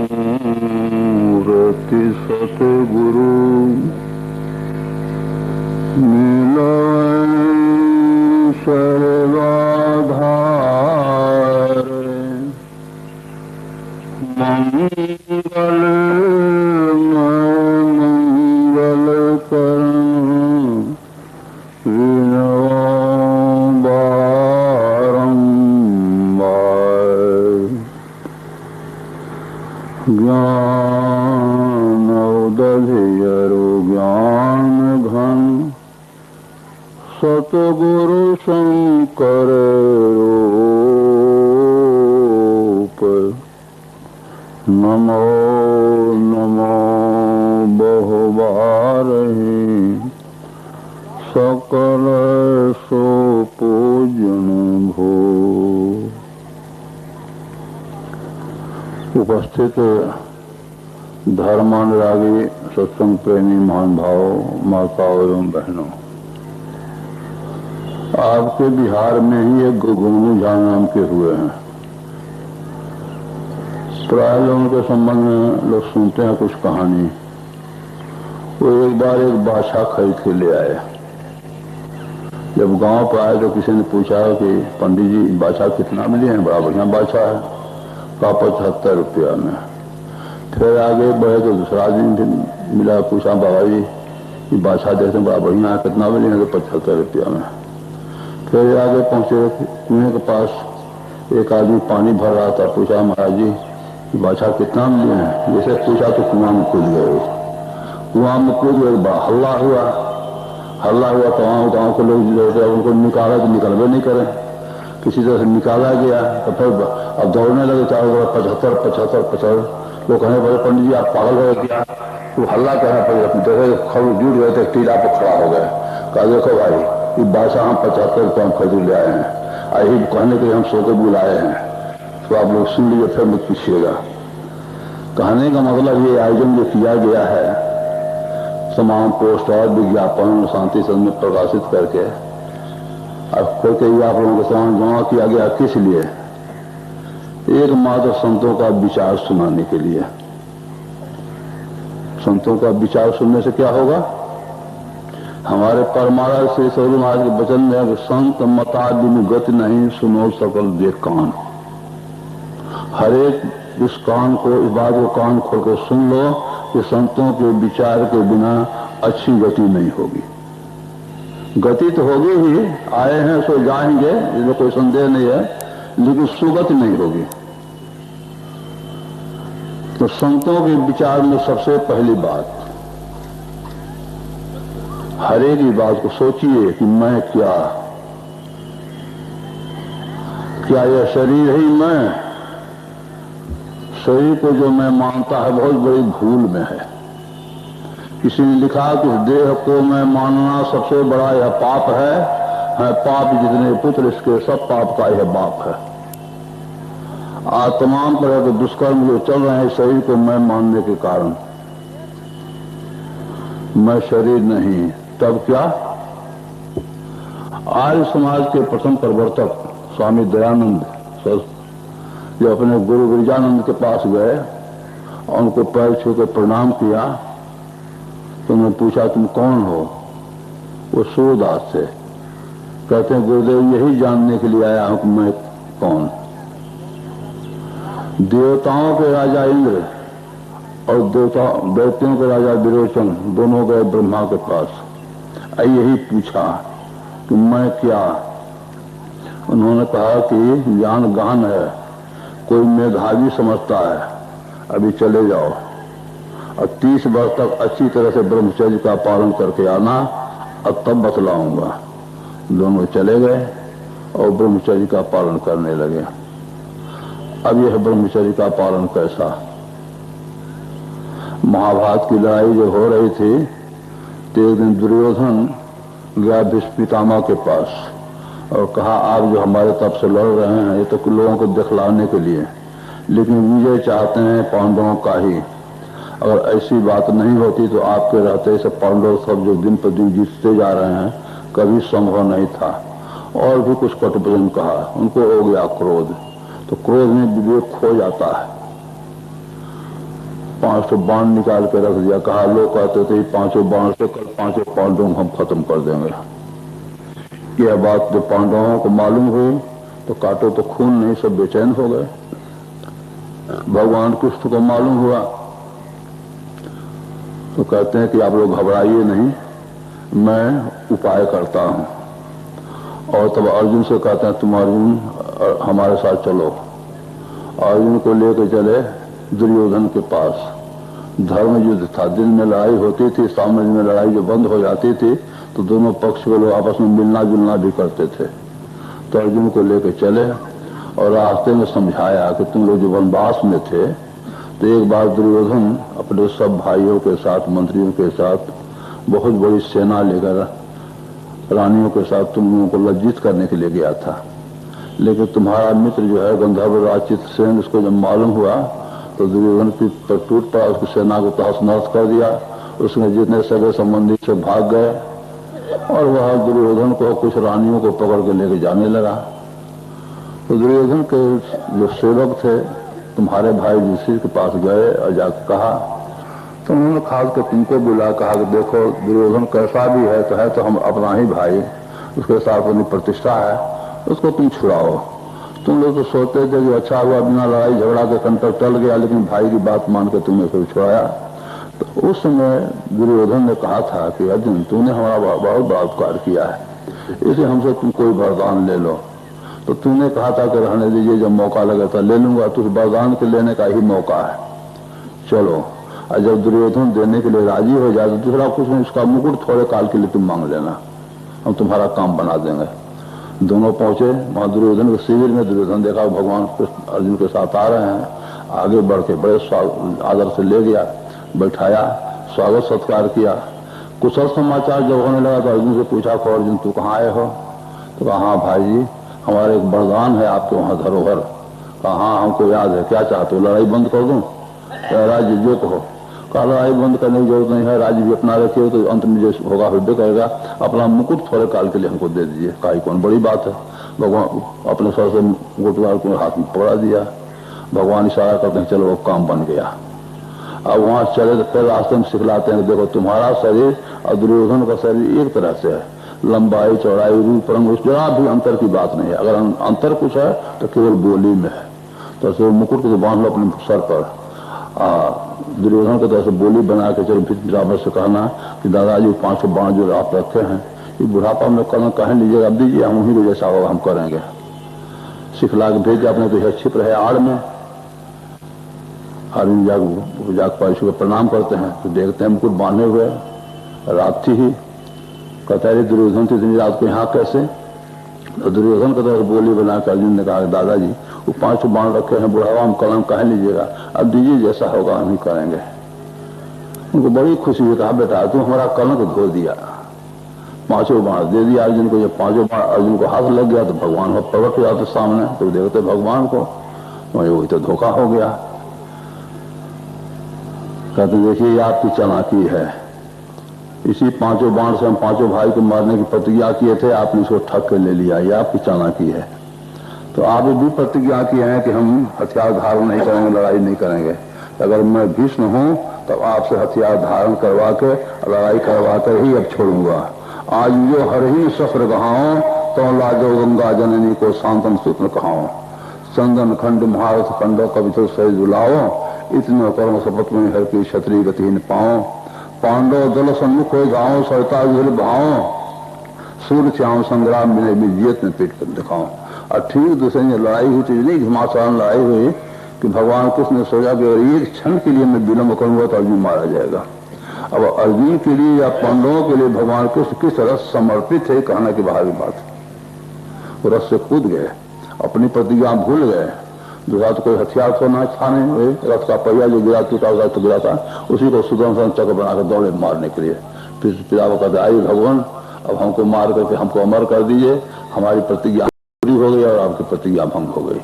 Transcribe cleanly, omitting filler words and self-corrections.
मूरति सतगुरु मिलन सर्वाधार मंगल मंगल करण ज्ञान उदधियरु ज्ञान घन सतगुरु शंकर रूप नमो नमो बहुबारहि सकल सो पूजन भो। उपस्थित धर्मानुरागी सत्संग प्रेमी महान भाव माताओं एवं बहनों, आपके बिहार में ही एक गुगुनू झा नाम के हुए हैं। प्राय लोगों के संबंध में लोग सुनते हैं कुछ कहानी। वो एक बार एक बादशाह खरीद के ले आए। जब गांव पर आए तो किसी ने पूछा कि पंडित जी बादशाह कितना मिले हैं? बड़ा बढ़िया बादशाह है, का 75 रुपया में। फिर आगे बढ़े तो दूसरा आदमी मिला, पूछा बाबा जी ये बादशाह देखते बड़ा बढ़िया है, कितना मिले हैं? तो 75 रुपया में। फिर आगे पहुंचे कुएं के पास, एक आदमी पानी भर रहा था, पूछा महाराज जी ये बादशाह कितना मिले हैं? जैसे पूछा तो कुआं में कूद गए। कुआं में कूद गए, बड़ा हल्ला हुआ तो गाँव के लोग जो थे उनको निकाला तो निकलवे नहीं करे, किसी तरह से निकाला गया। तो फिर अब दौड़ने लगे चारों तरफ, 75 लोग कहने पड़े पंडित जी आप पागल हो गया, तो हल्ला कहना पड़े। जैसे खबर जुट गए थे, टीला पर खड़ा हो गए। कहा देखो भाई ये बादशाह हम 75 रुपये हम खरीद ले आए हैं, यही कहने के लिए हम सो के बुलाए हैं, तो आप लोग सुन लीजिए फिर मत पूछिएगा। कहने का मतलब ये आयोजन जो किया गया है तमाम पोस्ट और विज्ञापन शांति सदन में प्रकाशित करके अब करके आप लोगों के सामने जमा किया गया, किस लिए? एकमात्र संतों का विचार सुनाने के लिए। संतों का विचार सुनने से क्या होगा? हमारे परमाराज श्री सौरी महाराज के वचन में है, संत मता बिनु गति नहीं, सुनो सकल देख कान। हर एक इस कान को, इस बात को कान खोल कर सुन लो कि संतों के विचार के बिना अच्छी गति नहीं होगी। गति तो होगी ही, आए हैं सो जाएंगे, इसमें कोई संदेह नहीं है, लेकिन सुगति नहीं होगी। तो संतों के विचार में सबसे पहली बात, हर एक ही बात को सोचिए कि मैं क्या यह शरीर ही मैं? शरीर को जो मैं मानता है बहुत बड़ी भूल में है। किसी ने लिखा कि देह को मैं मानना सबसे बड़ा यह पाप है, पाप जितने पुत्र इसके सब पाप का यह बाप है। आज तमाम तरह के दुष्कर्म जो चल रहे हैं शरीर को मैं मानने के कारण। मैं शरीर नहीं, तब क्या? आर्य समाज के प्रथम प्रवर्तक स्वामी दयानंद जो अपने गुरु गिरिजानंद के पास गए और उनको पैर छू कर प्रणाम किया तो उन्होंने पूछा तुम कौन हो? वो सूरदास थे। कहते हैं गुरुदेव यही जानने के लिए आया हूं कि मैं कौन। देवताओं के राजा इंद्र और दैत्यों के राजा विरोचन दोनों गए ब्रह्मा के पास, यही पूछा कि मैं क्या? उन्होंने कहा कि ज्ञान गहन है, कोई मेधावी समझता है, अभी चले जाओ और 30 वर्ष तक अच्छी तरह से ब्रह्मचर्य का पालन करके आना और तब बतलाऊंगा। दोनों चले गए और ब्रह्मचर्य का पालन करने लगे। अब यह ब्रह्मचर्य का पालन कैसा? महाभारत की लड़ाई जो हो रही थी तो एक दिन दुर्योधन गया भीष्म पितामह के पास और कहा आप जो हमारे तरफ से लड़ रहे हैं ये तो लोगों को दिखलाने के लिए, लेकिन विजय चाहते हैं पांडवों का ही। अगर ऐसी बात नहीं होती तो आपके रहते सब पांडव सब जो दिन पर दिन जीतते जा रहे हैं कभी संभव नहीं था। और भी कुछ कटुवचन कहा, उनको हो गया क्रोध, तो क्रोध में विवेक खो जाता है। 500 बाण निकाल के रख दिया। कहा लोग कहते थे 500 बाण से कल 500 पांडवों को हम खत्म कर देंगे। यह बात जब पांडवों को मालूम हुई तो काटो तो खून नहीं, सब बेचैन हो गए। भगवान कृष्ण को मालूम हुआ तो कहते हैं कि आप लोग घबराइए नहीं, मैं उपाय करता हूं। और तब अर्जुन से कहते हैं तुम अर्जुन हमारे साथ चलो। अर्जुन को लेकर चले दुर्योधन के पास। धर्म युद्ध था, दिन में लड़ाई होती थी, सामने में लड़ाई जो बंद हो जाती थी तो दोनों पक्ष के लोग आपस में मिलना जुलना भी करते थे। तो अर्जुन को लेकर चले और रास्ते में समझाया कि तुम लोग जो वनवास में थे तो एक बार दुर्योधन अपने सब भाइयों के साथ, मंत्रियों के साथ बहुत बड़ी सेना लेकर रानियों के साथ तुम लोगों को लज्जित करने के लिए गया था। लेकिन तुम्हारा मित्र जो है गंधर्व राज चित्रसेन, उसको जब मालूम हुआ तो दुर्योधन की पर टूट पड़ा, उसकी सेना को तहस नहस कर दिया। उसने जितने सगे संबंधी से भाग गए और वह दुर्योधन को कुछ रानियों को पकड़ के लेके जाने लगा। तो दुर्योधन के जो सेवक थे तुम्हारे भाई युधिष्ठिर के पास गए और जाकर कहा, तो उन्होंने खास कर तुमको बुला, कहा कि देखो दुर्योधन कैसा भी है तो हम अपना ही भाई, उसके साथ अपनी प्रतिष्ठा है, उसको तुम छुड़ाओ। तुम लोग तो सोचते थे कि अच्छा हुआ बिना लड़ाई झगड़ा के कंटक टल गया, लेकिन भाई की बात मान के तुमने फिर छुड़ाया। तो उस समय दुर्योधन ने कहा था कि अर्जुन तूने हमारा बहुत बड़ा उपकार किया है, इसलिए हमसे तुम कोई वरदान ले लो। तो तूने कहा था कि रहने दीजिए, जब मौका लगे तो ले लूंगा, तो उस वरदान के लेने का ही मौका है, चलो। और जब दुर्योधन देने के लिए राजी हो जाए तो दूसरा कुछ नहीं, उसका मुकुट थोड़े काल के लिए तुम मांग लेना, हम तुम्हारा काम बना देंगे। दोनों पहुंचे वहां दुर्योधन के शिविर में। दुर्योधन देखा भगवान कृष्ण अर्जुन के साथ आ रहे हैं, आगे बढ़ के बड़े आदर से ले गया, बैठाया, स्वागत सत्कार किया। कुशल समाचार जब होने लगा तो अर्जुन से पूछा को अर्जुन तू कहाँ आए हो? तो कहा हाँ भाई जी हमारे एक वरदान है आपके वहां धरोहर। कहा हाँ हमको याद है, क्या चाहते हो, लड़ाई बंद कर दूं? राज्य जो कहो। कहा लड़ाई बंद करने की जरूरत नहीं है, राज्य भी अपना रखिए तो अंत में जो होगा हृदय करेगा, अपना मुकुट थोड़े काल के लिए हमको दे दीजिए। कहा कौन बड़ी बात है। भगवान अपने सर से मुकुट को हाथ में पकड़ा दिया। भगवान इशारा करते हैं चलो वो काम बन गया। अब वहां चले तो फिर रास्ते में सिखलाते हैं, देखो तुम्हारा शरीर और दुर्योधन का शरीर एक तरह से है, लंबाई चौड़ाई रूप रंग उस जरा भी अंतर की बात नहीं है। अगर अंतर कुछ है तो केवल बोली में है। तो ऐसे मुकुट को बांध लो अपने सर पर। दुर्योधन को तरह से बोली बना के चलो फिर से कहना कि दादाजी 500 बाण जो आप रखे हैं ये बुढ़ापा में करना कह लीजिएगा, अब दीजिए, हम ही जैसा होगा हम करेंगे। सिखला के भेज अपने तो छिप रहे आड़ में। अर्जुन जाग परशु को प्रणाम करते हैं तो देखते हैं मुकुट बांधे हुए। रात थी ही, कहता है दुर्योधन थी इतनी रात को यहाँ कैसे? तो दुर्योधन को तरह बोली बना के अर्जुन ने कहा दादाजी वो 500 बाण रखे हैं, बुढ़ावा हम कलम कह लीजिएगा, अब दीजिए जैसा होगा हम ही करेंगे। उनको बड़ी खुशी हुई, कहा बेटा तू हमारा कलंक धो दिया, 500 बाण दे दिया अर्जुन को। जब 500 बाण अर्जुन को हाथ लग गया तो भगवान को प्रकट हो जाते सामने, तो देखते भगवान को, वही तो धोखा हो गया। कहते देखिए ये आपकी चालाकी है, इसी 500 बाण से हम 500 भाई को मारने की प्रतिज्ञा किए थे, आपने इसको ठग के ले लिया, ये आपकी चालाकी है। तो आप भी प्रतिज्ञा की है कि हम हथियार धारण नहीं करेंगे, लड़ाई नहीं करेंगे। अगर मैं भीष्म हूं तब आपसे हथियार धारण करवा के लड़ाई करवा कर ही अब छोड़ूंगा। आज जो हर ही सफर कहाओ तो लाजो गंगा जननी को शांतन सूत्र कहाओ, चंदन खंड महारथ खंडो कवितो सही दुलाओ, इतने कर्म शपथ में हर की क्षत्रिय गति न पाओ, पांडव दल सम्मुख हो गाँव सरता भाओ, सूर्य श्याम संग्राम में विजेत में पीट कर दिखाओ। और ठीक दूसरे ने लड़ाई हुई थी, नहीं घमासान लड़ाई हुई कि भगवान कृष्ण ने सोचा कि अगर एक क्षण के लिए मैं विलंब करूंगा तो अर्जुन मारा जाएगा। अब अर्जुन के लिए या पांडवों के लिए भगवान कृष्ण किस तरह समर्पित है कहने की बाहर की बात। वो रथ से कूद गए, अपनी प्रतिज्ञा भूल गए। दूसरा तो कोई हथियार तो ना था नहीं, रथ का पहिया जो गिरा टूटा हुआ तो गिरा था, उसी को सुदर्शन चक्र बनाकर दौड़े मारने के लिए। फिर पिता को कहते आई भगवान अब हमको मार करके हमको अमर कर दीजिए, हमारी प्रतिज्ञा पूरी हो गई और आपकी प्रतिज्ञा भंग हो गई।